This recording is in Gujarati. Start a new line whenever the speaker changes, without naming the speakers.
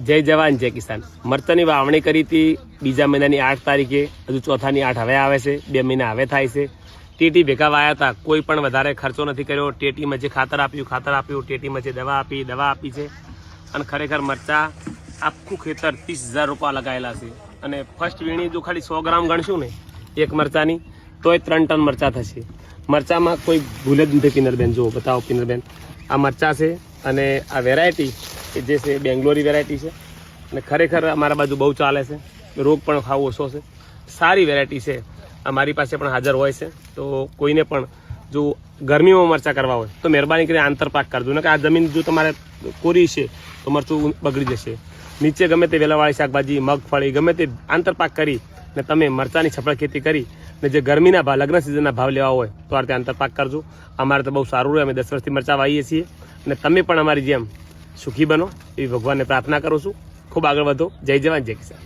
જય જવાન જય કિસાન। મરચાની વાવણી કરી હતી બીજા મહિનાની 8 તારીખે, હજુ ચોથાની 8 હવે આવે છે, 2 મહિના હવે થાય છે। ટેટી ભેગા વાયા હતા, કોઈ પણ વધારે ખર્ચો નથી કર્યો। ટેટીમાં જે ખાતર આપ્યું, ટેટીમાં જે દવા આપી છે। અને ખરેખર મરચા આખું ખેતર 30,000 રૂપિયા લગાવેલા છે। અને ફર્સ્ટ વીણી જો ખાલી 100 ગ્રામ ગણશું ને એક મરચાની તોય 3 ટન મરચા થશે। મરચામાં કોઈ ભૂલ જ નથી। પિનરબેન જો બતાવો, પિનરબેન આ મરચા છે અને આ વેરાયટી જે છે બેંગ્લોરી વેરાયટી છે। અને ખરેખર અમારા બાજુ બહુ ચાલે છે, રોગ પણ ખાવો ઓછો છે, સારી વેરાયટી છે। અમારી પાસે પણ હાજર હોય છે। તો કોઈને પણ જો ગરમીમાં મરચાં કરવા હોય તો મહેરબાની કરીને આંતરપાક કરજો, ને કે આ જમીન જો તમારે કોરી છે તો મરચું બગડી જશે। નીચે ગમે તે વેલાવાળી શાકભાજી, મગફળી ગમે તે આંતરપાક કરી ને તમે મરચાની સફળ ખેતી કરી ને જે ગરમીના ભાવ, લગ્ન સિઝનના ભાવ લેવા હોય તો આ રીતે આંતરપાક કરજો। અમારે તો બહુ સારું રહે। અમે 10 વર્ષથી મરચાં વાવીએ છીએ અને તમે પણ અમારી જેમ સુખી બનો એવી ભગવાનને પ્રાર્થના કરું છું। ખૂબ આગળ વધો। જય જવાન જય કિસાન।